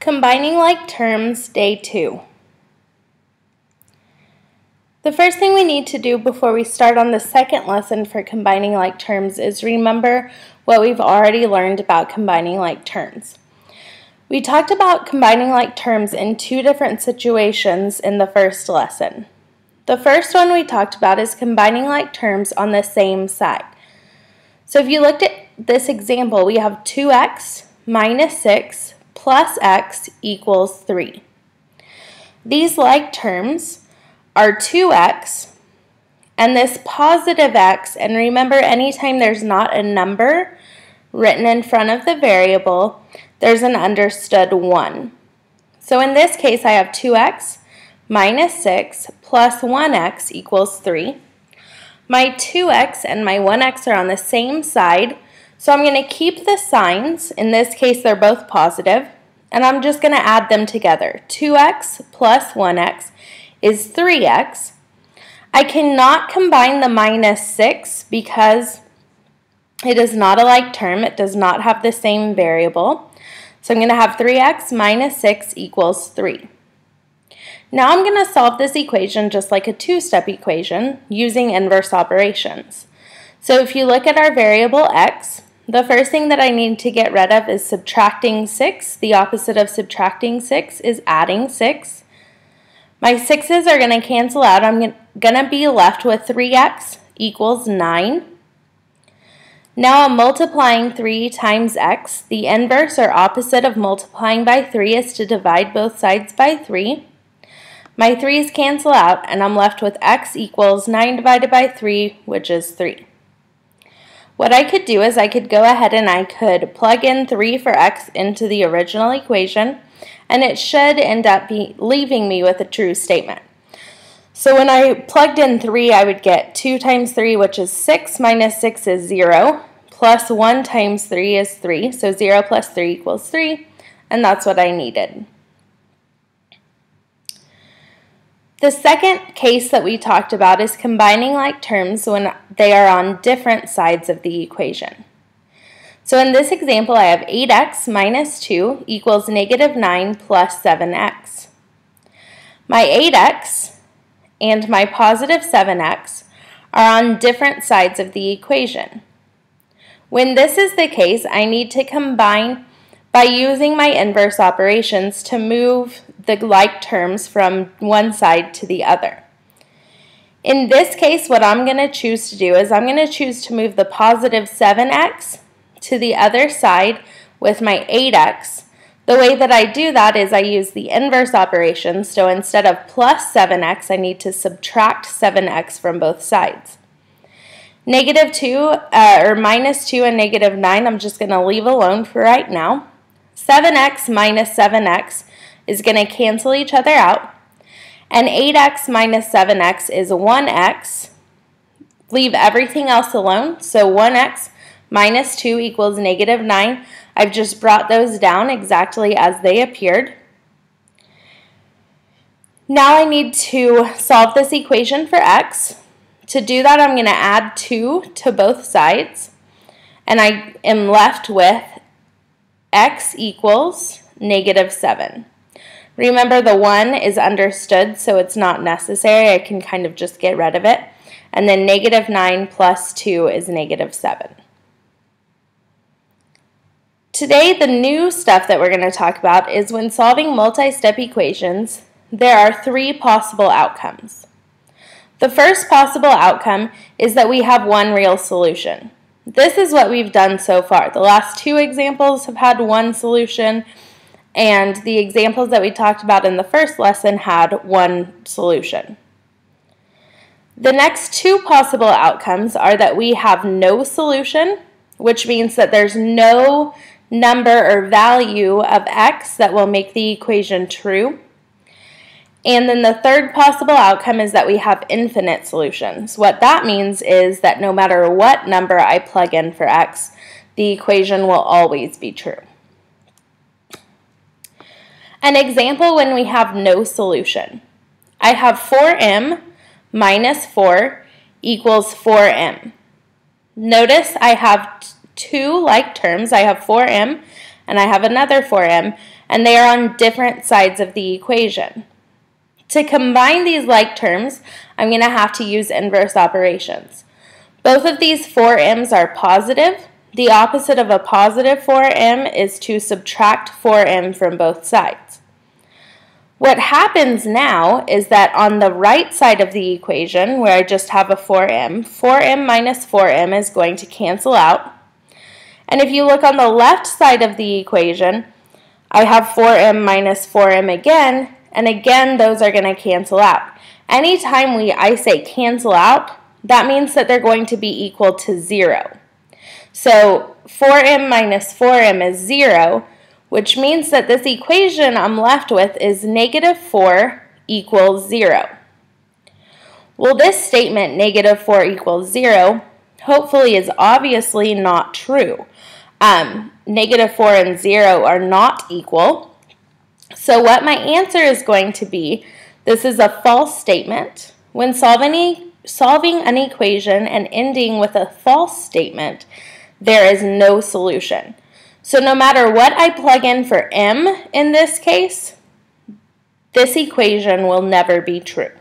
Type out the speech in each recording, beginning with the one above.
Combining like terms, day 2. The first thing we need to do before we start on the second lesson for combining like terms is remember what we've already learned about combining like terms. We talked about combining like terms in 2 different situations in the first lesson. The first one we talked about is combining like terms on the same side. So if you looked at this example, we have 2x minus 6 plus x equals 3. These like terms are 2x and this positive x, and remember anytime there's not a number written in front of the variable, there's an understood 1. So in this case I have 2x minus 6 plus 1x equals 3. My 2x and my 1x are on the same side, so I'm going to keep the signs. In this case they're both positive, and I'm just going to add them together. 2x plus 1x is 3x. I cannot combine the minus 6 because it is not a like term. It does not have the same variable. So I'm going to have 3x minus 6 equals 3. Now I'm going to solve this equation just like a 2-step equation using inverse operations. So if you look at our variable x, the first thing that I need to get rid of is subtracting 6. The opposite of subtracting 6 is adding 6. My 6's are going to cancel out. I'm going to be left with 3x equals 9. Now I'm multiplying 3 times x. The inverse or opposite of multiplying by 3 is to divide both sides by 3. My 3's cancel out, and I'm left with x equals 9 divided by 3, which is 3. What I could do is I could go ahead and I could plug in 3 for x into the original equation, and it should end up leaving me with a true statement. So when I plugged in 3, I would get 2 times 3, which is 6, minus 6 is 0, plus 1 times 3 is 3, so 0 plus 3 equals 3, and that's what I needed. The second case that we talked about is combining like terms when they are on different sides of the equation. So in this example, I have 8x minus 2 equals negative 9 plus 7x. My 8x and my positive 7x are on different sides of the equation. When this is the case, I need to combine by using my inverse operations to move the like terms from one side to the other. In this case, what I'm going to choose to do is I'm going to choose to move the positive 7x to the other side with my 8x. The way that I do that is I use the inverse operation, so instead of plus 7x, I need to subtract 7x from both sides. Negative 2, or minus 2 and negative 9, I'm just going to leave alone for right now. 7x minus 7x is going to cancel each other out, and 8x minus 7x is 1x. Leave everything else alone, so 1x minus 2 equals negative 9. I've just brought those down exactly as they appeared. Now I need to solve this equation for x. To do that, I'm going to add 2 to both sides, and I am left with x equals negative 7. Remember, the 1 is understood, so it's not necessary. I can kind of just get rid of it. And then negative 9 plus 2 is negative 7. Today, the new stuff that we're going to talk about is when solving multi-step equations, there are 3 possible outcomes. The first possible outcome is that we have one real solution. This is what we've done so far. The last 2 examples have had one solution, and the examples that we talked about in the first lesson had one solution. The next 2 possible outcomes are that we have no solution, which means that there's no number or value of x that will make the equation true. And then the third possible outcome is that we have infinite solutions. What that means is that no matter what number I plug in for x, the equation will always be true. An example when we have no solution. I have 4m minus 4 equals 4m. Notice I have 2 like terms. I have 4m and I have another 4m, and they are on different sides of the equation. To combine these like terms, I'm going to have to use inverse operations. Both of these 4m's are positive. The opposite of a positive 4m is to subtract 4m from both sides. What happens now is that on the right side of the equation, where I just have a 4m minus 4m is going to cancel out. And if you look on the left side of the equation, I have 4m minus 4m again, and again those are going to cancel out. Anytime I say cancel out, that means that they're going to be equal to 0. So 4m minus 4m is 0, which means that this equation I'm left with is negative 4 equals 0. Well, this statement, negative 4 equals 0, hopefully is obviously not true. Negative 4 and 0 are not equal. So what my answer is going to be, this is a false statement. When solving an equation and ending with a false statement, there is no solution. So no matter what I plug in for m in this case, this equation will never be true.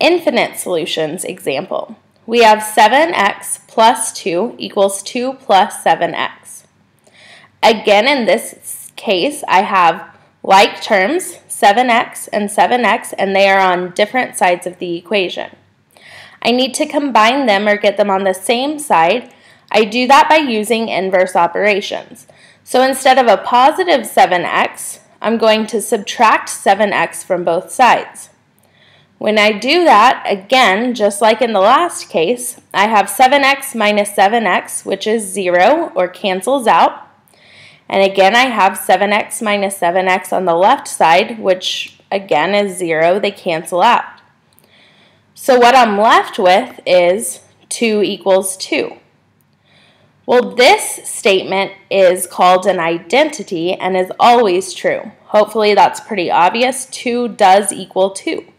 Infinite solutions example. We have 7x plus 2 equals 2 plus 7x. Again, in this case, I have like terms, 7x and 7x, and they are on different sides of the equation. I need to combine them or get them on the same side. I do that by using inverse operations. So instead of a positive 7x, I'm going to subtract 7x from both sides. When I do that, again, just like in the last case, I have 7x minus 7x, which is 0 or cancels out. And again, I have 7x minus 7x on the left side, which again is 0. They cancel out. So what I'm left with is 2 equals 2. Well, this statement is called an identity and is always true. Hopefully that's pretty obvious. 2 does equal 2.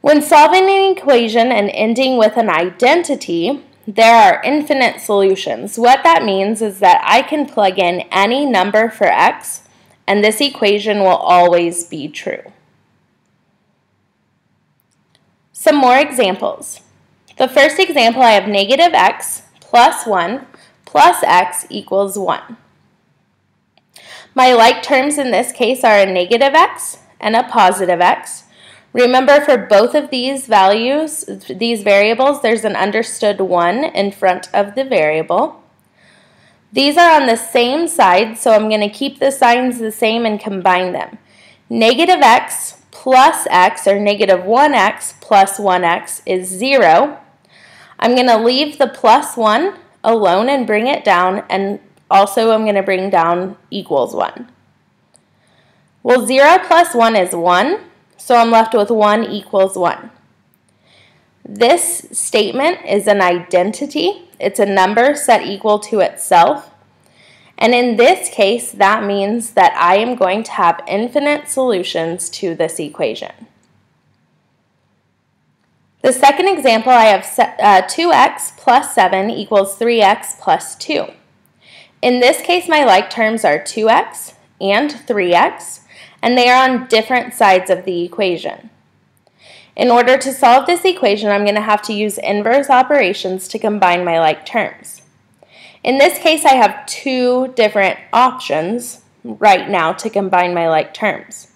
When solving an equation and ending with an identity, there are infinite solutions. What that means is that I can plug in any number for x, and this equation will always be true. Some more examples. The first example, I have negative x plus 1 plus x equals 1. My like terms in this case are a negative x and a positive x. Remember, for both of these values, these variables, there's an understood 1 in front of the variable. These are on the same side, so I'm going to keep the signs the same and combine them. Negative x plus x, or negative 1x plus 1x, is 0. I'm going to leave the plus 1 alone and bring it down, and also I'm going to bring down equals 1. Well, 0 plus 1 is 1, so I'm left with 1 equals 1. This statement is an identity. It's a number set equal to itself. And in this case, that means that I am going to have infinite solutions to this equation. The second example, I have 2x plus 7 equals 3x plus 2. In this case, my like terms are 2x and 3x, and they are on different sides of the equation. In order to solve this equation, I'm going to have to use inverse operations to combine my like terms. In this case, I have two different options right now to combine my like terms.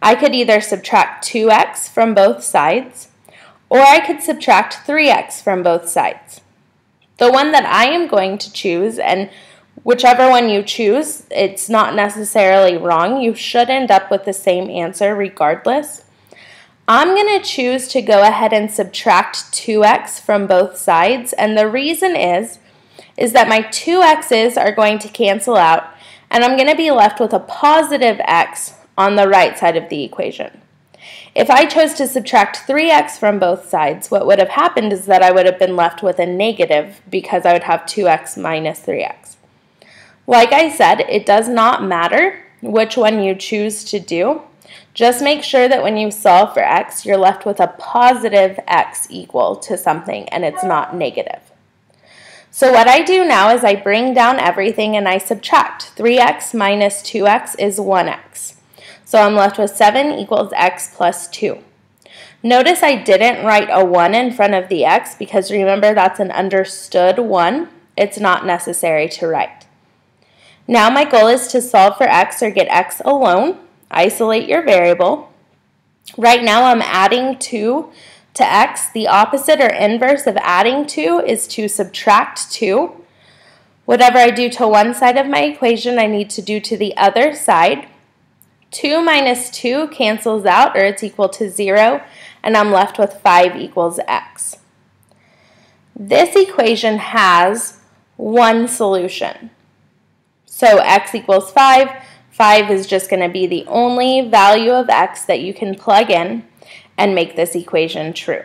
I could either subtract 2x from both sides, or I could subtract 3x from both sides. The one that I am going to choose, and whichever one you choose, it's not necessarily wrong. You should end up with the same answer regardless. I'm going to choose to go ahead and subtract 2x from both sides, and the reason is that my 2x's are going to cancel out, and I'm going to be left with a positive x on the right side of the equation. If I chose to subtract 3x from both sides, what would have happened is that I would have been left with a negative because I would have 2x minus 3x. Like I said, it does not matter which one you choose to do. Just make sure that when you solve for x, you're left with a positive x equal to something and it's not negative. So what I do now is I bring down everything and I subtract. 3x minus 2x is 1x. So I'm left with 7 equals x plus 2. Notice I didn't write a 1 in front of the x because remember that's an understood 1. It's not necessary to write. Now my goal is to solve for x or get x alone. Isolate your variable. Right now I'm adding 2 to x. The opposite or inverse of adding 2 is to subtract 2. Whatever I do to one side of my equation, I need to do to the other side. 2 minus 2 cancels out, or it's equal to 0, and I'm left with 5 equals x. This equation has one solution. So x equals 5. 5 is just going to be the only value of x that you can plug in and make this equation true.